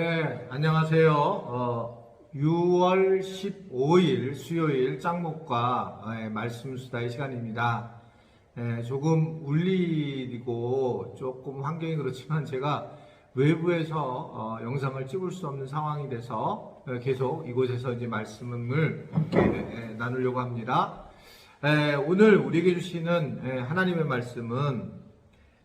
네, 안녕하세요. 6월 15일 수요일 짱목과 말씀 수다의 시간입니다. 조금 울리고 조금 환경이 그렇지만 제가 외부에서 영상을 찍을 수 없는 상황이 돼서 계속 이곳에서 이제 말씀을 함께 나누려고 합니다. 오늘 우리에게 주시는 하나님의 말씀은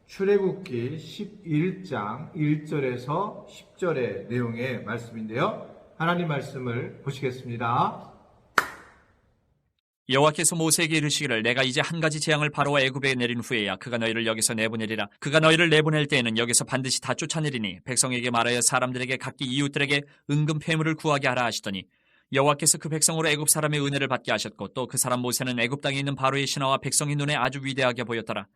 출애굽기 11장 1절에서 10절의 내용의 말씀인데요. 하나님 말씀을 보시겠습니다. 여호와께서 모세에게 이르시기를 내가 이제 한 가지 재앙을 바로와 애굽에 내린 후에야 그가 너희를 여기서 내보내리라. 그가 너희를 내보낼 때에는 여기서 반드시 다 쫓아내리니 백성에게 말하여 사람들에게 각기 이웃들에게 은금 패물을 구하게 하라 하시더니 여호와께서 그 백성으로 애굽 사람의 은혜를 받게 하셨고 또 그 사람 모세는 애굽 땅에 있는 바로의 신하와 백성의 눈에 아주 위대하게 보였더라.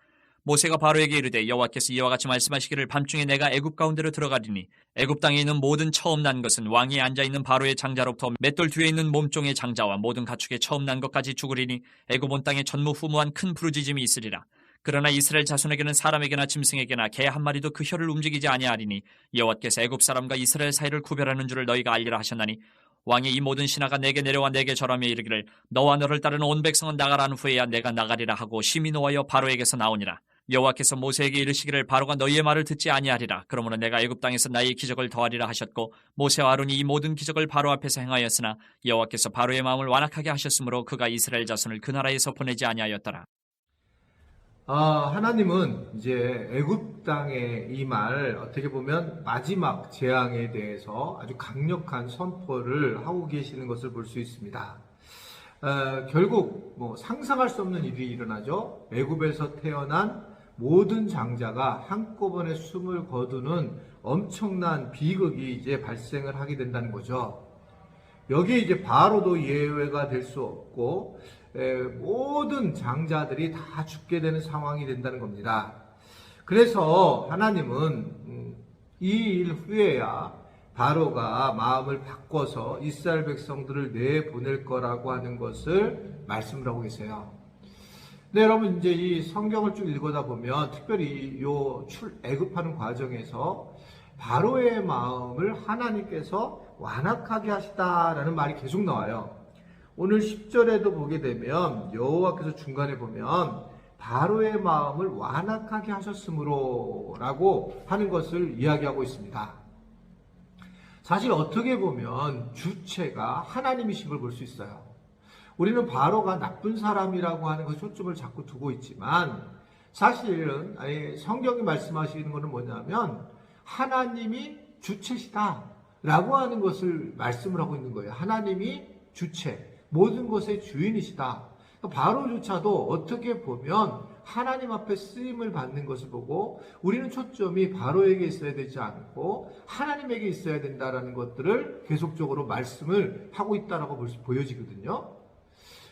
모세가 바로에게 이르되 여호와께서 이와 같이 말씀하시기를 밤중에 내가 애굽 가운데로 들어가리니 애굽 땅에 있는 모든 처음 난 것은 왕이 앉아있는 바로의 장자로부터 맷돌 뒤에 있는 몸종의 장자와 모든 가축의 처음 난 것까지 죽으리니 애굽 온 땅에 전무후무한 큰 부르짖음이 있으리라. 그러나 이스라엘 자손에게는 사람에게나 짐승에게나 개 한 마리도 그 혀를 움직이지 아니하리니 여호와께서 애굽 사람과 이스라엘 사이를 구별하는 줄을 너희가 알리라 하셨나니 왕의 이 모든 신하가 내게 내려와 내게 절하며 이르기를 너와 너를 따르는 온 백성은 나가라는 후에야 내가 나가리라 하고 심히 노하여 바로에게서 나오니라. 여호와께서 모세에게 이르시기를 바로가 너희의 말을 듣지 아니하리라. 그러므로 내가 애굽 땅에서 나의 기적을 더하리라 하셨고 모세와 아론이 이 모든 기적을 바로 앞에서 행하였으나 여호와께서 바로의 마음을 완악하게 하셨으므로 그가 이스라엘 자손을 그 나라에서 보내지 아니하였더라. 하나님은 이제 애굽 땅에 이 말 어떻게 보면 마지막 재앙에 대해서 아주 강력한 선포를 하고 계시는 것을 볼 수 있습니다. 결국 상상할 수 없는 일이 일어나죠. 애굽에서 태어난 모든 장자가 한꺼번에 숨을 거두는 엄청난 비극이 이제 발생을 하게 된다는 거죠. 여기에 이제 바로도 예외가 될 수 없고 모든 장자들이 다 죽게 되는 상황이 된다는 겁니다. 그래서 하나님은 이 일 후에야 바로가 마음을 바꿔서 이스라엘 백성들을 내보낼 거라고 하는 것을 말씀을 하고 계세요. 네, 여러분 이제 이 성경을 쭉 읽어다 보면 특별히 요 애굽하는 과정에서 바로의 마음을 하나님께서 완악하게 하시다라는 말이 계속 나와요. 오늘 10절에도 보게 되면 여호와께서 중간에 보면 바로의 마음을 완악하게 하셨으므로 라고 하는 것을 이야기하고 있습니다. 사실 어떻게 보면 주체가 하나님이심을 볼 수 있어요. 우리는 바로가 나쁜 사람이라고 하는 그 초점을 자꾸 두고 있지만 사실은 성경이 말씀하시는 것은 뭐냐면 하나님이 주체시다 라고 하는 것을 말씀을 하고 있는 거예요. 하나님이 주체, 모든 것의 주인이시다. 바로조차도 어떻게 보면 하나님 앞에 쓰임을 받는 것을 보고 우리는 초점이 바로에게 있어야 되지 않고 하나님에게 있어야 된다라는 것들을 계속적으로 말씀을 하고 있다라고 보여지거든요.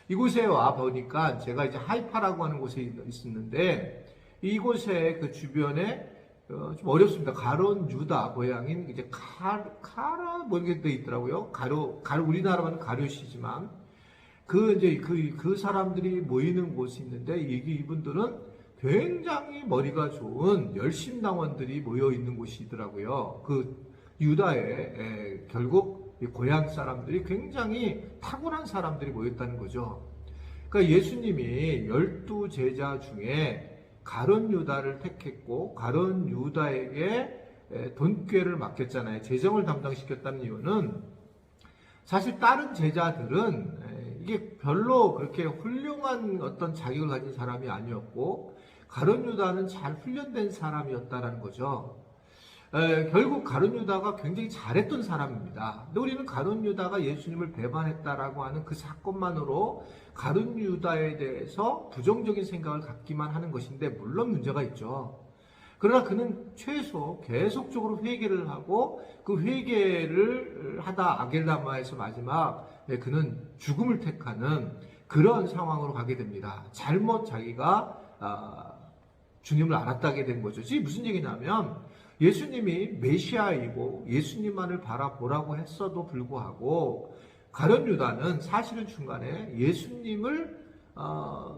이곳에 와 보니까 제가 이제 하이파라고 하는 곳에 있었는데 이곳에 그 주변에 좀 어렵습니다. 가론 유다 고향인 이제 카라 뭐 이렇게 돼 있더라고요. 가로 우리나라는 가룟이지만 그 사람들이 모이는 곳이 있는데 이분들은 굉장히 머리가 좋은 열심당원들이 모여 있는 곳이더라고요. 그 유다에 결국 고향 사람들이 굉장히 타고난 사람들이 모였다는 거죠. 그러니까 예수님이 12제자 중에 가룟 유다를 택했고 가룟 유다에게 돈꾀를 맡겼잖아요. 재정을 담당시켰다는 이유는 사실 다른 제자들은 이게 별로 그렇게 훌륭한 어떤 자격을 가진 사람이 아니었고 가룟 유다는 잘 훈련된 사람이었다라는 거죠. 결국 가룟 유다가 굉장히 잘했던 사람입니다. 근데 우리는 가룟 유다가 예수님을 배반했다라고 하는 그 사건만으로 가룟 유다에 대해서 부정적인 생각을 갖기만 하는 것인데 물론 문제가 있죠. 그러나 그는 최소 계속적으로 회개를 하고 그 회개를 하다 아겔다마에서 마지막 그는 죽음을 택하는 그런 상황으로 가게 됩니다. 잘못 자기가 주님을 알았다게 된 거죠. 이게 무슨 얘기냐면 예수님이 메시아이고 예수님만을 바라보라고 했어도 불구하고 가룟 유다는 사실은 중간에 예수님을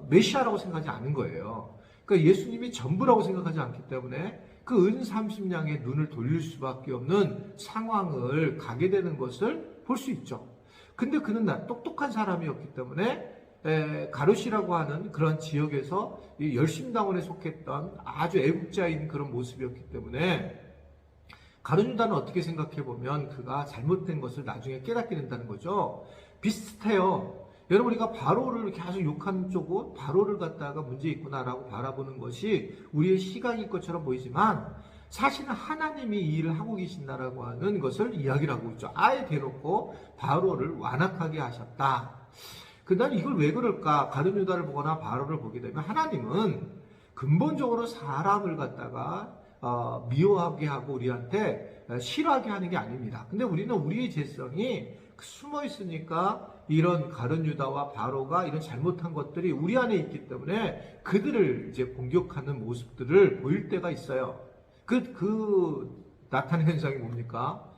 메시아라고 생각하지 않은 거예요. 그러니까 예수님이 전부라고 생각하지 않기 때문에 그 은 30냥의 눈을 돌릴 수밖에 없는 상황을 가게 되는 것을 볼 수 있죠. 근데 그는 똑똑한 사람이었기 때문에 가룟이라고 하는 그런 지역에서 이 열심당원에 속했던 아주 애국자인 그런 모습이었기 때문에 가룟유다는 어떻게 생각해보면 그가 잘못된 것을 나중에 깨닫게 된다는 거죠. 비슷해요. 여러분, 우리가 바로를 계속 욕하는 쪽은 바로를 갖다가 문제 있구나라고 바라보는 것이 우리의 시각일 것처럼 보이지만 사실은 하나님이 이 일을 하고 계신다라고 하는 것을 이야기를 하고 있죠. 아예 대놓고 바로를 완악하게 하셨다. 그날 이걸 왜 그럴까? 가룟유다를 보거나 바로를 보게 되면 하나님은 근본적으로 사람을 갖다가 미워하게 하고 우리한테 싫어하게 하는 게 아닙니다. 근데 우리는 우리의 죄성이 숨어 있으니까 이런 가룟유다와 바로가 이런 잘못한 것들이 우리 안에 있기 때문에 그들을 이제 공격하는 모습들을 보일 때가 있어요. 그 나타나는 현상이 뭡니까?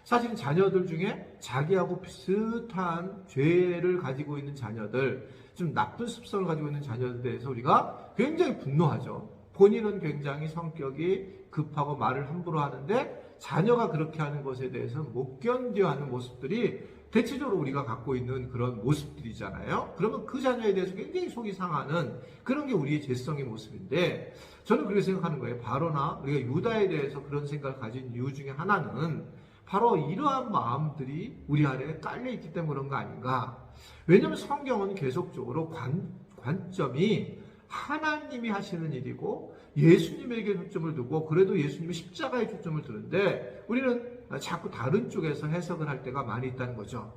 사실은 자녀들 중에 자기하고 비슷한 죄를 가지고 있는 자녀들, 좀 나쁜 습성을 가지고 있는 자녀들에 대해서 우리가 굉장히 분노하죠. 본인은 굉장히 성격이 급하고 말을 함부로 하는데 자녀가 그렇게 하는 것에 대해서 못 견뎌하는 모습들이 대체적으로 우리가 갖고 있는 그런 모습들이잖아요. 그러면 그 자녀에 대해서 굉장히 속이 상하는 그런 게 우리의 죄성의 모습인데 저는 그렇게 생각하는 거예요. 바로나 우리가 유다에 대해서 그런 생각을 가진 이유 중에 하나는 바로 이러한 마음들이 우리 안에 깔려있기 때문에 그런 거 아닌가. 왜냐하면 성경은 계속적으로 관점이 하나님이 하시는 일이고 예수님에게 초점을 두고 그래도 예수님이 십자가에 초점을 두는데 우리는 자꾸 다른 쪽에서 해석을 할 때가 많이 있다는 거죠.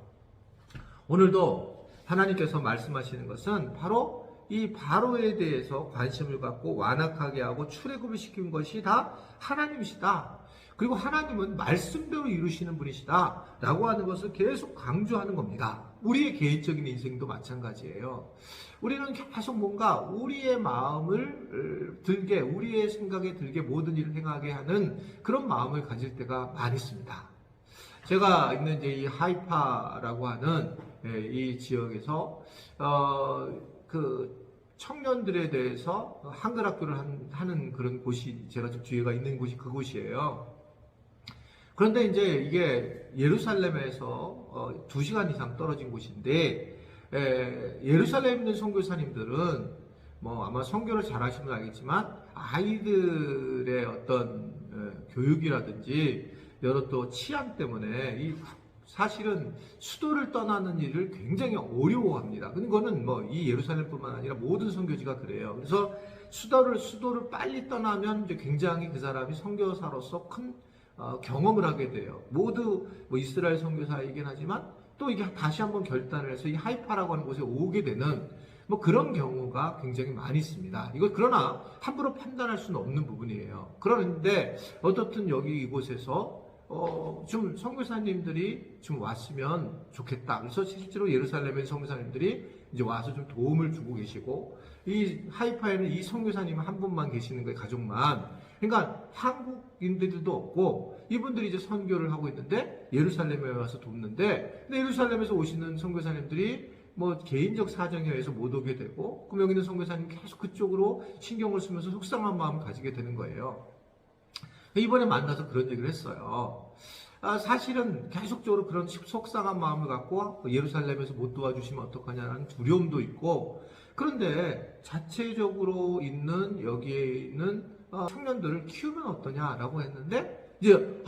오늘도 하나님께서 말씀하시는 것은 바로 이 바로에 대해서 관심을 갖고 완악하게 하고 출애굽을 시킨 것이 다 하나님이시다. 그리고 하나님은 말씀대로 이루시는 분이시다 라고 하는 것을 계속 강조하는 겁니다. 우리의 개인적인 인생도 마찬가지예요. 우리는 계속 뭔가 우리의 마음을 들게, 우리의 생각에 들게 모든 일을 행하게 하는 그런 마음을 가질 때가 많이 있습니다. 제가 있는 이제 이 하이파라고 하는 이 지역에서 그 청년들에 대해서 한글 학교를 하는 그런 곳이 제가 좀 기회가 있는 곳이 그곳이에요. 그런데 이제 이게 예루살렘에서 2시간 이상 떨어진 곳인데 예루살렘에 있는 선교사님들은 뭐 아마 선교를 잘 하시면 알겠지만 아이들의 어떤 교육이라든지 여러 또 치안 때문에 사실은 수도를 떠나는 일을 굉장히 어려워합니다. 그거는 뭐 이 예루살렘뿐만 아니라 모든 선교지가 그래요. 그래서 수도를 빨리 떠나면 이제 굉장히 그 사람이 선교사로서 큰 경험을 하게 돼요. 모두 뭐 이스라엘 선교사이긴 하지만 또 이게 다시 한번 결단을 해서 이 하이파라고 하는 곳에 오게 되는 뭐 그런 경우가 굉장히 많이 있습니다. 그러나 함부로 판단할 수는 없는 부분이에요. 그런데 어떻든 여기 이곳에서 좀 선교사님들이 좀 왔으면 좋겠다. 그래서 실제로 예루살렘의 선교사님들이 이제 와서 좀 도움을 주고 계시고 이 하이파에는 이 선교사님 한 분만 계시는 거예요. 가족만. 그러니까 한국인들도 없고 이분들이 이제 선교를 하고 있는데 예루살렘에 와서 돕는데 근데 예루살렘에서 오시는 선교사님들이 뭐 개인적 사정에 의해서 못 오게 되고 그럼 여기 있는 선교사님 계속 그쪽으로 신경을 쓰면서 속상한 마음을 가지게 되는 거예요. 이번에 만나서 그런 얘기를 했어요. 사실은 계속적으로 그런 속상한 마음을 갖고 예루살렘에서 못 도와주시면 어떡하냐는 두려움도 있고 그런데 자체적으로 있는 여기에 있는 청년들을 키우면 어떠냐라고 했는데 이제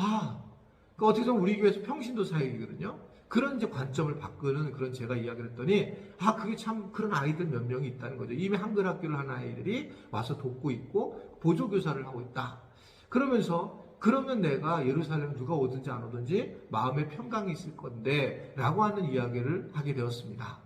어떻게 보면 우리 교회에서 평신도 사역이거든요. 그런 이제 관점을 바꾸는 그런 제가 이야기를 했더니 그게 참 그런 아이들 몇 명이 있다는 거죠. 이미 한글 학교를 하는 아이들이 와서 돕고 있고 보조교사를 하고 있다. 그러면 내가 예루살렘 누가 오든지 안 오든지 마음의 평강이 있을 건데 라고 하는 이야기를 하게 되었습니다.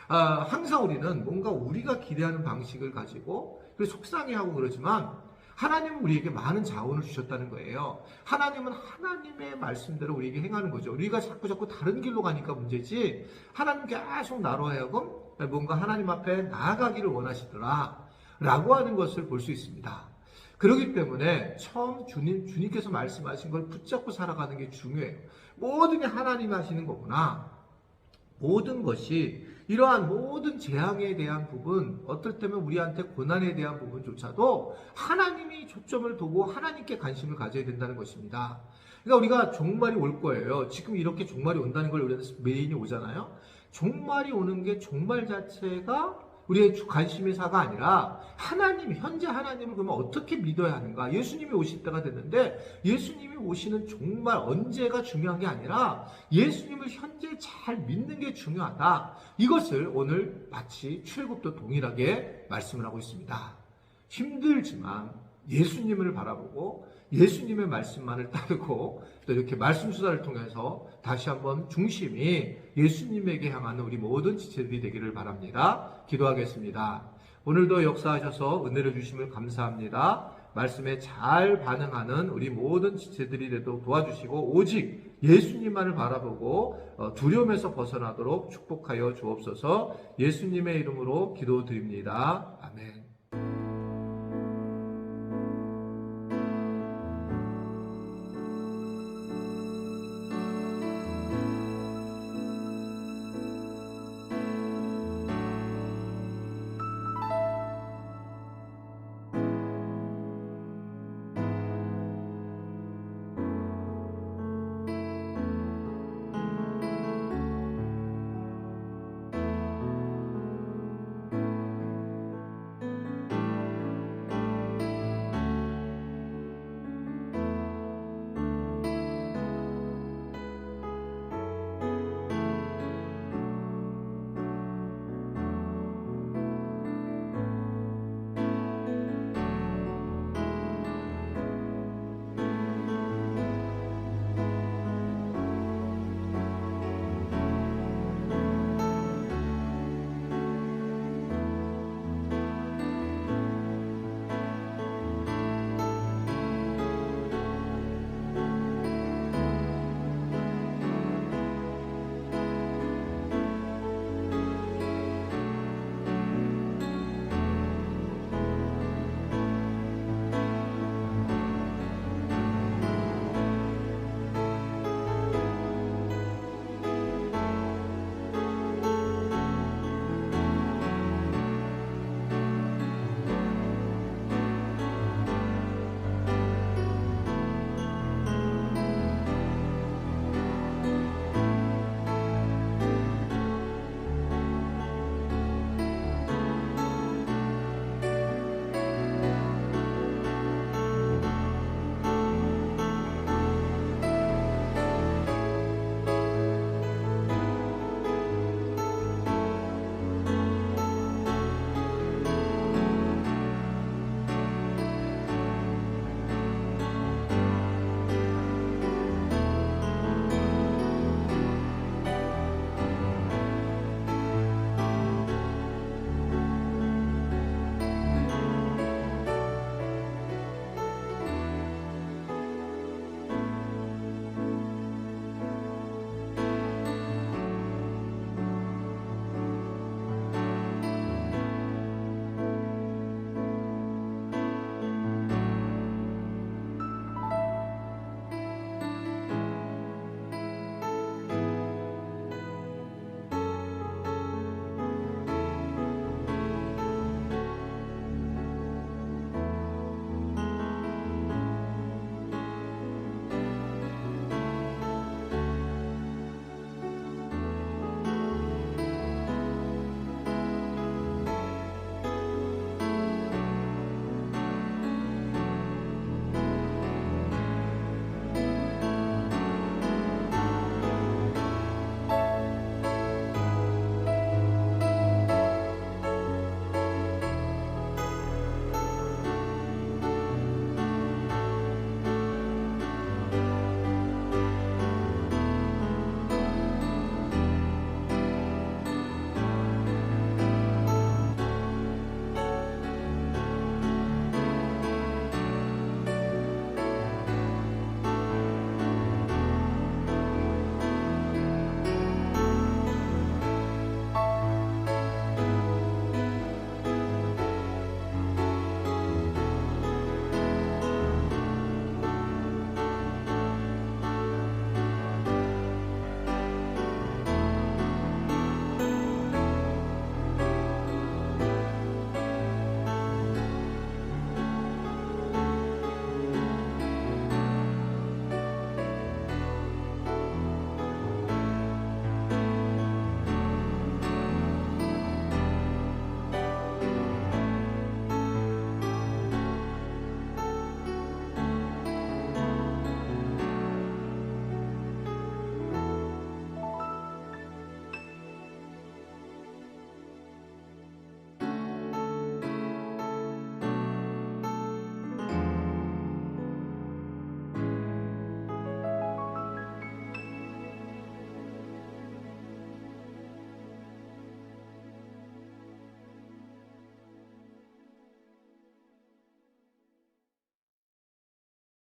항상 우리는 뭔가 우리가 기대하는 방식을 가지고 속상해하고 그러지만 하나님은 우리에게 많은 자원을 주셨다는 거예요. 하나님은 하나님의 말씀대로 우리에게 행하는 거죠. 우리가 자꾸 다른 길로 가니까 문제지 하나님 계속 나로 하여금 뭔가 하나님 앞에 나아가기를 원하시더라 라고 하는 것을 볼 수 있습니다. 그렇기 때문에 처음 주님께서 말씀하신 걸 붙잡고 살아가는 게 중요해요. 모든 게 하나님이 하시는 거구나. 모든 것이 이러한 모든 재앙에 대한 부분, 어떨 때면 우리한테 고난에 대한 부분조차도 하나님이 초점을 두고 하나님께 관심을 가져야 된다는 것입니다. 그러니까 우리가 종말이 올 거예요. 지금 이렇게 종말이 온다는 걸 우리가 메인이 오잖아요. 종말이 오는 게 종말 자체가 우리의 관심의 사가 아니라 하나님, 현재 하나님을 그러면 어떻게 믿어야 하는가? 예수님이 오실 때가 됐는데 예수님이 오시는 종말 언제가 중요한 게 아니라 예수님을 현재 잘 믿는 게 중요하다. 이것을 오늘 마치 출애굽도 동일하게 말씀을 하고 있습니다. 힘들지만 예수님을 바라보고 예수님의 말씀만을 따르고 또 이렇게 말씀 수사를 통해서 다시 한번 중심이 예수님에게 향하는 우리 모든 지체들이 되기를 바랍니다. 기도하겠습니다. 오늘도 역사하셔서 은혜를 주심을 감사합니다. 말씀에 잘 반응하는 우리 모든 지체들이 되도록 도와주시고 오직 예수님만을 바라보고 두려움에서 벗어나도록 축복하여 주옵소서. 예수님의 이름으로 기도드립니다. 아멘.